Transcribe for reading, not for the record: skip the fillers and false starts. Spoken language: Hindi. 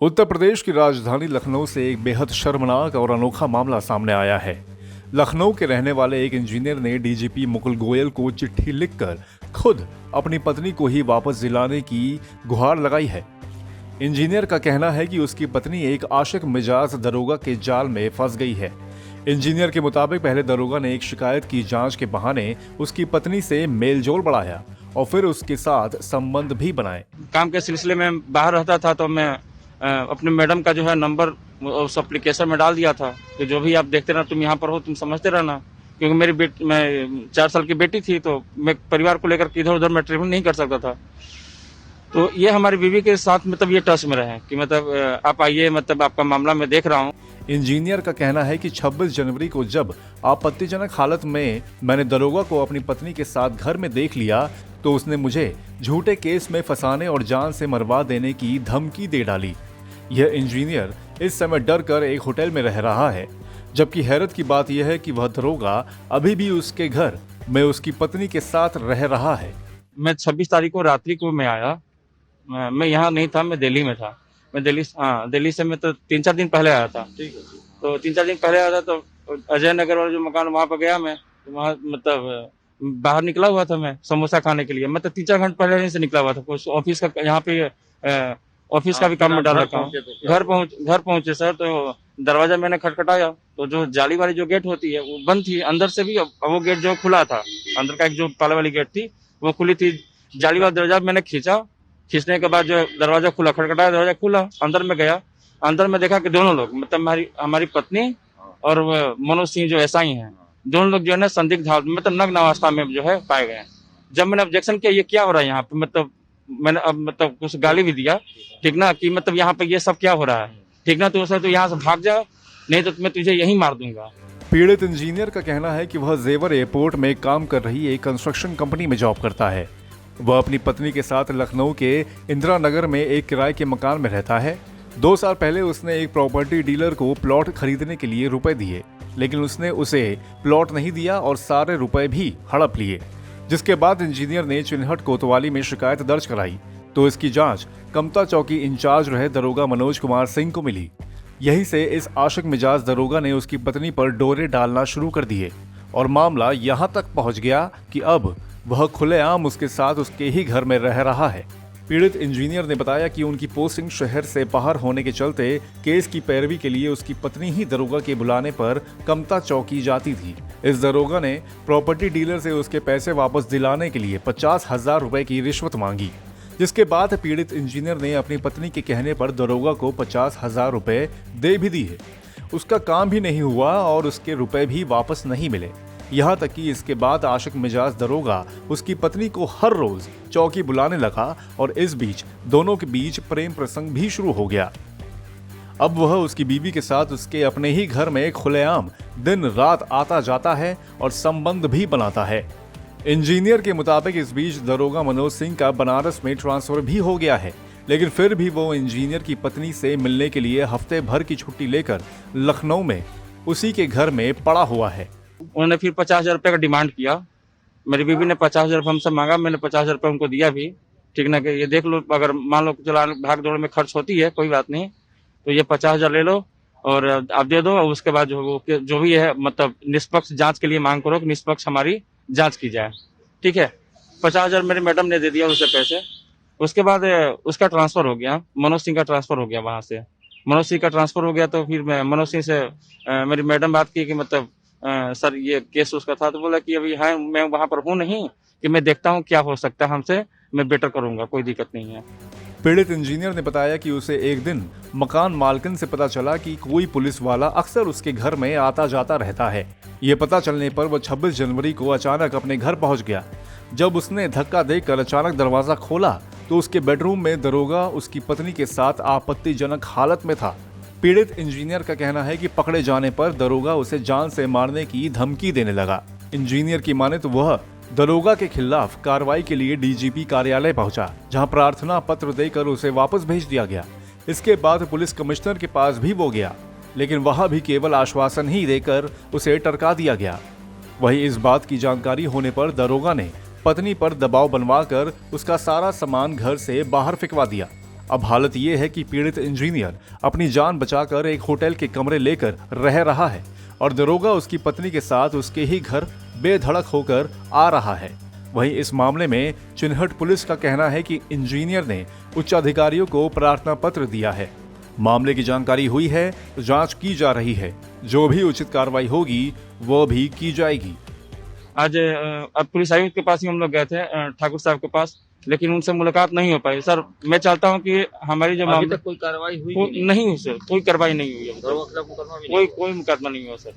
उत्तर प्रदेश की राजधानी लखनऊ से एक बेहद शर्मनाक और अनोखा मामला सामने आया है। लखनऊ के रहने वाले एक इंजीनियर ने डीजीपी मुकुल गोयल को चिट्ठी लिखकर खुद अपनी पत्नी को ही वापस दिलाने की गुहार लगाई है। इंजीनियर का कहना है कि उसकी पत्नी एक आशिक मिजाज दरोगा के जाल में फंस गई है। इंजीनियर के मुताबिक पहले दरोगा ने एक शिकायत की जांच के बहाने उसकी पत्नी से मेलजोल बढ़ाया और फिर उसके साथ संबंध भी बनाए। काम के सिलसिले में बाहर रहता था तो मैं अपने मैडम का जो है नंबर उस एप्लीकेशन में डाल दिया था कि जो भी आप देखते रहना, तुम यहाँ पर हो, तुम समझते रहना। क्योंकि मैं 4 साल की बेटी थी तो मैं परिवार को लेकर इधर उधर मैं ट्रेवल नहीं कर सकता था। तो ये हमारी बीवी के साथ मतलब ये टच में रहे कि मतलब आप आइए, मतलब आपका मामला मैं देख रहा हूँ। इंजीनियर का कहना है कि 26 जनवरी को जब आपत्तिजनक हालत में मैंने दरोगा को अपनी पत्नी के साथ घर में देख लिया तो उसने मुझे झूठे केस में फंसाने और जान से मरवा देने की धमकी दे डाली। यह इंजीनियर इस समय डर कर एक होटल में रह रहा है, जबकि हैरत की बात यह है कि वह दरोगा अभी भी उसके घर में उसकी पत्नी के साथ रह रहा है। मैं 26 तारीख को रात्रि को मैं आया। मैं यहाँ नहीं था, मैं दिल्ली में था। मैं दिल्ली से मैं तो 3-4 दिन पहले आया था। तो 3-4 दिन पहले आया था तो अजय नगर वाला जो मकान वहाँ पर गया मैं, तो वहाँ मतलब बाहर निकला हुआ था मैं समोसा खाने के लिए। मैं तो 3-4 घंटे पहले ही से निकला हुआ था। कुछ ऑफिस का यहाँ पे ऑफिस का भी काम में डाल रखा हूँ। घर पहुंचे सर, तो दरवाजा मैंने खटखटाया तो जो जाली वाली जो गेट होती है वो बंद थी अंदर से भी, वो गेट जो खुला था, अंदर का एक जो ताला वाली गेट थी वो खुली थी। जाली वाला दरवाजा मैंने खींचने के बाद जो दरवाजा खुला, खटखटाया, दरवाजा खुला, अंदर में गया। अंदर में देखा कि दोनों लोग मतलब हमारी पत्नी और मनोज सिंह जो एसआई हैं, दोनों लोग जो है ना संदिग्ध हालत में मतलब नग्न अवस्था में जो है पाए गए। जब मैंने ऑब्जेक्शन किया ये क्या हो रहा है यहाँ पे, मतलब मैंने अब मतलब कुछ गाली भी दिया, ठीक ना, कि मतलब यहाँ पे ये सब क्या हो रहा है, ठीक ना, तो सर तो यहाँ से भाग जा, नहीं तो मैं तुझे यहीं मार दूंगा। पीड़ित इंजीनियर का कहना है कि वह जेवर एयरपोर्ट में काम कर रही एक कंस्ट्रक्शन कंपनी में जॉब करता है। वह अपनी पत्नी के साथ लखनऊ के इंदिरा नगर में एक किराए के मकान में रहता है। 2 साल पहले उसने एक प्रॉपर्टी डीलर को प्लॉट खरीदने के लिए रुपए दिए, लेकिन उसने उसे प्लॉट नहीं दिया और सारे रुपए भी हड़प लिए। जिसके बाद इंजीनियर ने चिन्हट कोतवाली में शिकायत दर्ज कराई तो इसकी जांच कमता चौकी इंचार्ज रहे दरोगा मनोज कुमार सिंह को मिली। यहीं से इस आशिक मिजाज दरोगा ने उसकी पत्नी पर डोरे डालना शुरू कर दिए और मामला यहां तक पहुंच गया कि अब वह खुलेआम उसके साथ उसके ही घर में रह रहा है। पीड़ित इंजीनियर ने बताया कि उनकी पोस्टिंग शहर से बाहर होने के चलते केस की पैरवी के लिए उसकी पत्नी ही दरोगा के बुलाने पर कमता चौकी जाती थी। इस दरोगा ने प्रॉपर्टी डीलर से उसके पैसे वापस दिलाने के लिए 50,000 रुपए की रिश्वत मांगी, जिसके बाद पीड़ित इंजीनियर ने अपनी पत्नी के कहने पर दरोगा को 50,000 रुपए दे भी दिए। उसका काम भी नहीं हुआ और उसके रुपए भी वापस नहीं मिले। यहाँ तक कि इसके बाद आशिक मिजाज दरोगा उसकी पत्नी को हर रोज चौकी बुलाने लगा और इस बीच दोनों के बीच प्रेम प्रसंग भी शुरू हो गया। अब वह उसकी बीवी के साथ उसके अपने ही घर में खुलेआम दिन रात आता जाता है और संबंध भी बनाता है। इंजीनियर के मुताबिक इस बीच दरोगा मनोज सिंह का बनारस में ट्रांसफर भी हो गया है, लेकिन फिर भी वो इंजीनियर की पत्नी से मिलने के लिए हफ्ते भर की छुट्टी लेकर लखनऊ में उसी के घर में पड़ा हुआ है। उन्होंने फिर 50,000 रुपये का डिमांड किया। मेरी बीवी ने 50,000 रुपये हमसे मांगा, मैंने 50,000 रुपये उनको दिया भी, ठीक ना, कि ये देख लो, अगर मान लो चला भाग दौड़ में खर्च होती है कोई बात नहीं, तो ये 50,000 ले लो और आप दे दो। और उसके बाद जो भी है मतलब निष्पक्ष जांच के लिए मांग करो कि निष्पक्ष हमारी जांच की जाए, ठीक है। 50,000 मेरी मैडम ने दे दिया उसे पैसे। उसके बाद उसका ट्रांसफर हो गया, मनोज सिंह का ट्रांसफर हो गया। वहां से मनोज सिंह का ट्रांसफर हो गया तो फिर मैं मनोज सिंह से मेरी मैडम बात की कि मतलब सर ये केस उसका था, तो बोला कि अभी है मैं वहां पर हूँ नहीं, कि मैं देखता हूँ क्या हो सकता है हमसे, मैं बेटर करूंगा, कोई दिक्कत नहीं है। पीड़ित इंजीनियर ने बताया कि उसे एक दिन मकान मालकिन से पता चला कि कोई पुलिस वाला अक्सर उसके घर में आता जाता रहता है। ये पता चलने पर वह 26 जनवरी को अचानक अपने घर पहुंच गया। जब उसने धक्का देकर अचानक दरवाजा खोला तो उसके बेडरूम में दरोगा उसकी पत्नी के साथ आपत्तिजनक हालत में था। पीड़ित इंजीनियर का कहना है कि पकड़े जाने पर दरोगा उसे जान से मारने की धमकी देने लगा। इंजीनियर की माने तो वह दरोगा के खिलाफ कार्रवाई के लिए डीजीपी कार्यालय पहुंचा, जहां प्रार्थना पत्र देकर उसे वापस भेज दिया गया। इसके बाद पुलिस कमिश्नर के पास भी वो गया, लेकिन वहां भी केवल आश्वासन ही देकर उसे टरका दिया गया। वहीं इस बात की जानकारी होने पर दरोगा ने पत्नी पर दबाव बनवाकर उसका सारा सामान घर से बाहर फेंकवा दिया। अब हालत ये है कि पीड़ित इंजीनियर अपनी जान बचाकर एक होटल के कमरे लेकर रह रहा है और दरोगा उसकी पत्नी के साथ उसके ही घर बेधड़क होकर आ रहा है। वहीं इस मामले में चिन्हट पुलिस का कहना है कि इंजीनियर ने उच्च अधिकारियों को प्रार्थना पत्र दिया है। मामले की जानकारी हुई है तो जांच की जा रही है। जो भी उचित कार्रवाई होगी वो भी की जाएगी। आज अब पुलिस आयुक्त के पास ही हम लोग गए थे, ठाकुर साहब के पास, लेकिन उनसे मुलाकात नहीं हो पाई। सर मैं चाहता हूं कि हमारी जो अभी मामला तक कोई कार्रवाई हुई कि नहीं? नहीं हुई सर, कोई कार्रवाई नहीं हुई है, दरोगा के खिलाफ मुकदमा भी नहीं कोई मुकदमा नहीं हुआ सर।